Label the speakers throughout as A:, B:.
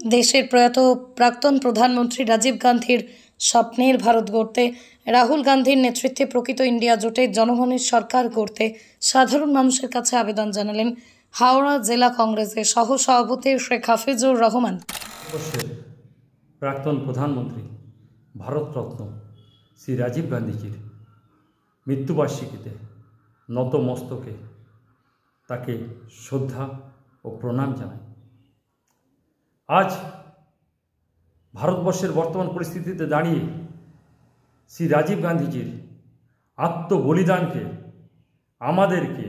A: দেশের প্রয়াত প্রাক্তন প্রধানমন্ত্রী রাজীব গান্ধীর স্বপ্নের ভারত গড়তে রাহুল গান্ধীর নেতৃত্বে প্রকৃত ইন্ডিয়া জোটের জনগণের সরকার গড়তে সাধারণ মানুষের কাছে আবেদন জানালেন হাওড়া জেলা কংগ্রেসের সহ সভাপতি শেখ হাফিজুর রহমান।
B: ভারতবর্ষের প্রাক্তন প্রধানমন্ত্রী ভারতরত্ন শ্রী রাজীব গান্ধীজির মৃত্যুবার্ষিকীতে নতমস্তকে তাকে শ্রদ্ধা ও প্রণাম জানাই। আজ ভারতবর্ষের বর্তমান পরিস্থিতিতে দাঁড়িয়ে শ্রী রাজীব গান্ধীজির আত্মবলিদানকে আমাদেরকে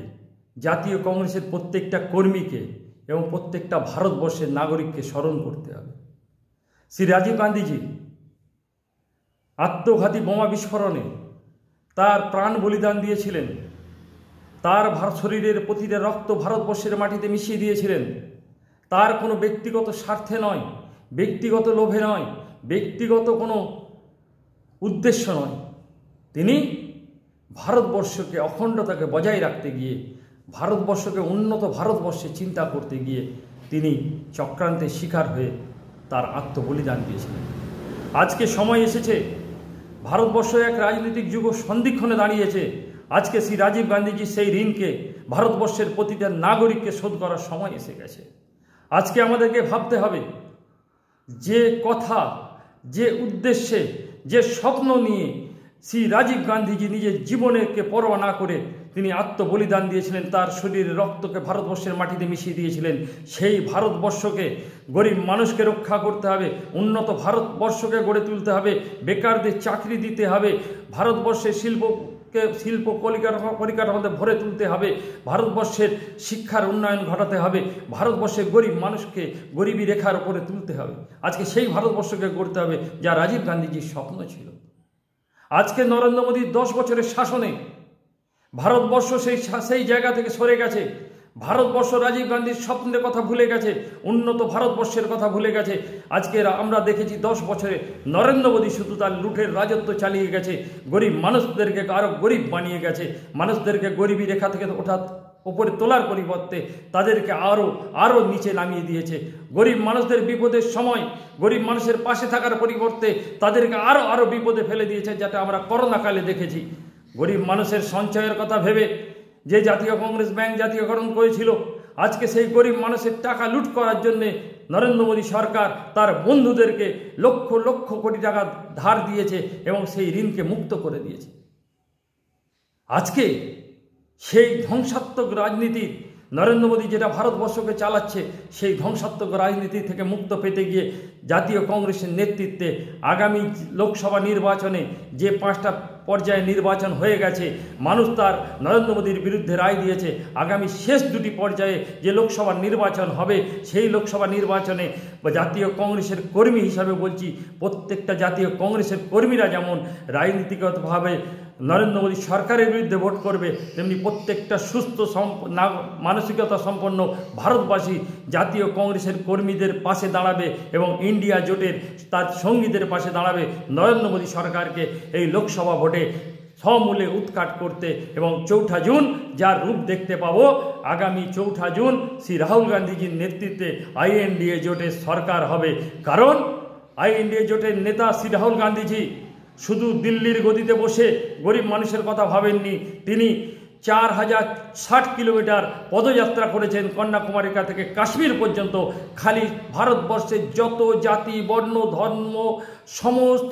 B: জাতীয় কংগ্রেসের প্রত্যেকটা কর্মীকে এবং প্রত্যেকটা ভারতবর্ষের নাগরিককে স্মরণ করতে হবে। শ্রী রাজীব গান্ধীজি আত্মঘাতী বোমা বিস্ফোরণে তার প্রাণ বলিদান দিয়েছিলেন, তার শরীরের প্রতিটা রক্ত ভারতবর্ষের মাটিতে মিশিয়ে দিয়েছিলেন। তার কোনো ব্যক্তিগত স্বার্থে নয়, ব্যক্তিগত লোভে নয়, ব্যক্তিগত কোনো উদ্দেশ্য নয়, তিনি ভারতবর্ষকে অখণ্ডতাকে বজায় রাখতে গিয়ে, ভারতবর্ষকে উন্নত ভারতবর্ষে চিন্তা করতে গিয়ে তিনি চক্রান্তের শিকার হয়ে তার আত্মবলিদান দিয়েছিলেন। আজকে সময় এসেছে, ভারতবর্ষ এক রাজনৈতিক যুগ সন্ধিক্ষণে দাঁড়িয়েছে। আজকে শ্রী রাজীব গান্ধীজি সেই ঋণকে ভারতবর্ষের প্রতিটা নাগরিককে শোধ করার সময় এসে গেছে। আজকে আমাদেরকে ভাবতে হবে যে কথা, যে উদ্দেশ্যে, যে স্বপ্ন নিয়ে শ্রী রাজীব গান্ধীজি নিজের জীবনকে পরোয়া না করে তিনি আত্মবলিদান দিয়েছিলেন, তার শরীরের রক্তকে ভারতবর্ষের মাটিতে মিশিয়ে দিয়েছিলেন, সেই ভারতবর্ষকে, গরিব মানুষকে রক্ষা করতে হবে, উন্নত ভারতবর্ষকে গড়ে তুলতে হবে, বেকারদের চাকরি দিতে হবে, ভারতবর্ষের শিল্প পরিকাঠামোতে ভরে তুলতে হবে, ভারতবর্ষের শিক্ষার উন্নয়ন ঘটাতে হবে, ভারতবর্ষের গরিব মানুষকে গরিবী রেখার উপরে তুলতে হবে। আজকে সেই ভারতবর্ষকে গড়তে হবে যা রাজীব গান্ধীজির স্বপ্ন ছিল। আজকে নরেন্দ্র মোদীর 10 বছরের শাসনে ভারতবর্ষ সেই জায়গা থেকে সরে গেছে। ভারতবর্ষ রাজীব গান্ধীর স্বপ্নের কথা ভুলে গেছে, উন্নত ভারতবর্ষের কথা ভুলে গেছে। আজকে আমরা দেখেছি 10 বছরে নরেন্দ্র মোদী শুধু তার লুটের রাজত্ব চালিয়ে গেছে, গরিব মানুষদেরকে আরও গরিব বানিয়ে গেছে, মানুষদেরকে গরিবী রেখা থেকে উপরে তোলার পরিবর্তে তাদেরকে আরও নিচে নামিয়ে দিয়েছে। গরিব মানুষদের বিপদের সময় গরিব মানুষের পাশে থাকার পরিবর্তে তাদেরকে আরও বিপদে ফেলে দিয়েছে, যেটা আমরা করোনাকালে দেখেছি। গরিব মানুষের সঞ্চয়ের কথা ভেবে যে জাতীয় কংগ্রেস ব্যাংক জাতীয়করণ করেছিল, আজকে সেই গরিব মানুষের টাকা লুট করার জন্যে নরেন্দ্র মোদী সরকার তার বন্ধুদেরকে লক্ষ লক্ষ কোটি টাকা ধার দিয়েছে এবং সেই ঋণকে মুক্ত করে দিয়েছে। আজকে সেই ধ্বংসাত্মক রাজনীতি নরেন্দ্র মোদী যেটা ভারতবর্ষকে চালাচ্ছে, সেই ধ্বংসাত্মক রাজনীতি থেকে মুক্ত পেতে গিয়ে জাতীয় কংগ্রেসের নেতৃত্বে আগামী লোকসভা নির্বাচনে যে 5টা পর্যায়ে নির্বাচন হয়ে গেছে, মানুষ তার নরেন্দ্র মোদীর বিরুদ্ধে রায় দিয়েছে। আগামী শেষ 2টি পর্যায়ে যে লোকসভা নির্বাচন হবে, সেই লোকসভা নির্বাচনে জাতীয় কংগ্রেসের কর্মী হিসাবে বলছি, প্রত্যেকটা জাতীয় কংগ্রেসের কর্মীরা যেমন রাজনীতিগতভাবে নরেন্দ্র মোদী সরকারের বিরুদ্ধে ভোট করবে, তেমনি প্রত্যেকটা সুস্থ মানসিকতা সম্পন্ন ভারতবাসী জাতীয় কংগ্রেসের কর্মীদের পাশে দাঁড়াবে এবং ইন্ডিয়া জোটের তার সঙ্গীদের পাশে দাঁড়াবে। নরেন্দ্র মোদী সরকারকে এই লোকসভা ভোটে সমূলে উৎখাত করতে এবং 4ঠা জুন যার রূপ দেখতে পাবো, আগামী 4ঠা জুন শ্রী রাহুল গান্ধীজির নেতৃত্বে আইএনডিএ জোটের সরকার হবে। কারণ আইএনডিএ জোটের নেতা শ্রী রাহুল গান্ধীজি শুধু দিল্লির গদিতে বসে গরিব মানুষের কথা ভাবেননি, তিনি 4060 কিলোমিটার পদযাত্রা করেছেন কন্যাকুমারিকা থেকে কাশ্মীর পর্যন্ত। খালি ভারতবর্ষের যত জাতি, বর্ণ, ধর্ম, সমস্ত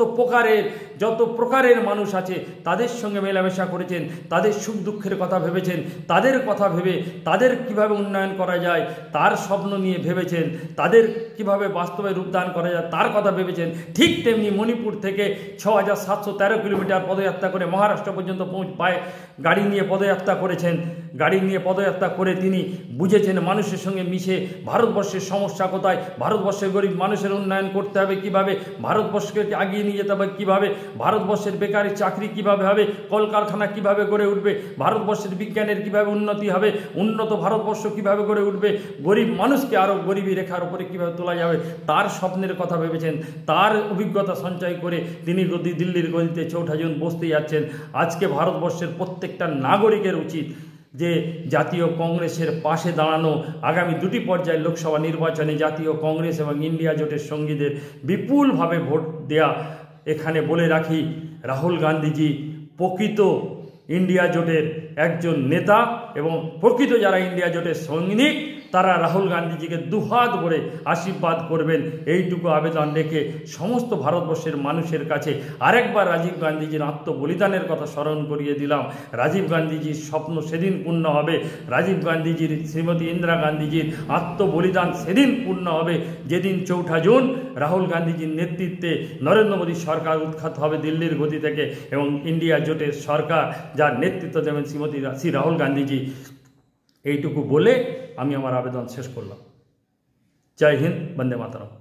B: যত প্রকারের মানুষ আছে তাদের সঙ্গে মেলামেশা করেছেন, তাদের সুখ দুঃখের কথা ভেবেছেন, তাদের কথা ভেবে তাদের কিভাবে উন্নয়ন করা যায় তার স্বপ্ন নিয়ে ভেবেছেন, তাদের কিভাবে বাস্তবে রূপদান করা যায় তার কথা ভেবেছেন। ঠিক তেমনি মণিপুর থেকে 6713 কিলোমিটার পদযাত্রা করে মহারাষ্ট্র পর্যন্ত পায়ে গাড়ি নিয়ে পদযাত্রা করেছেন। গাড়ি নিয়ে পদযাত্রা করে তিনি বুঝেছেন মানুষের সঙ্গে মিশে ভারতবর্ষের সমস্যা কোথায়, ভারতবর্ষের গরিব মানুষের উন্নয়ন করতে হবে কীভাবে, ভারতবর্ষকে আগিয়ে নিয়ে যেতে হবে কীভাবে, ভারতবর্ষের বেকারের চাকরি কীভাবে হবে, কলকারখানা কীভাবে গড়ে উঠবে, ভারতবর্ষের বিজ্ঞানের কীভাবে উন্নতি হবে, উন্নত ভারতবর্ষ কীভাবে গড়ে উঠবে, গরিব মানুষকে আরও গরিবী রেখার উপরে কীভাবে তোলা যাবে তার স্বপ্নের কথা ভেবেছেন। তার অভিজ্ঞতা সঞ্চয় করে তিনি দিল্লির গদিতে 4ঠা জুন বসতে যাচ্ছেন। আজকে ভারতবর্ষের প্রত্যেকটা নাগরিকের উচিত যে জাতীয় কংগ্রেসের পাশে দাঁড়ানো, আগামী দুটি পর্যায়ে লোকসভা নির্বাচনে জাতীয় কংগ্রেস এবং ইন্ডিয়া জোটের সঙ্গীদের বিপুলভাবে ভোট দেয়া। এখানে বলে রাখি, রাহুল গান্ধীজি প্রকৃত ইন্ডিয়া জোটের একজন নেতা এবং প্রকৃত যারা ইন্ডিয়া জোটের সৈনিক তারা রাহুল গান্ধীজিকে দুহাত ভরে আশীর্বাদ করবেন, এইটুকু আবেদন রেখে সমস্ত ভারতবর্ষের মানুষের কাছে আরেকবার রাজীব গান্ধীজির আত্মবলিদানের কথা স্মরণ করিয়ে দিলাম। রাজীব গান্ধীজির স্বপ্ন সেদিন পূর্ণ হবে, রাজীব গান্ধীজির, শ্রীমতী ইন্দিরা গান্ধীজির আত্মবলিদান সেদিন পূর্ণ হবে যেদিন 4 জুন রাহুল গান্ধীজির নেতৃত্বে নরেন্দ্র মোদী সরকার উৎখাত হবে দিল্লির গদি থেকে এবং ইন্ডিয়া জোটের সরকার যার নেতৃত্ব দেবেন শ্রী রাহুল গান্ধীজি। এইটুকু বলে আমি আমার আবেদন শেষ করলাম। জয় হিন্দ, বন্দে মাতরম।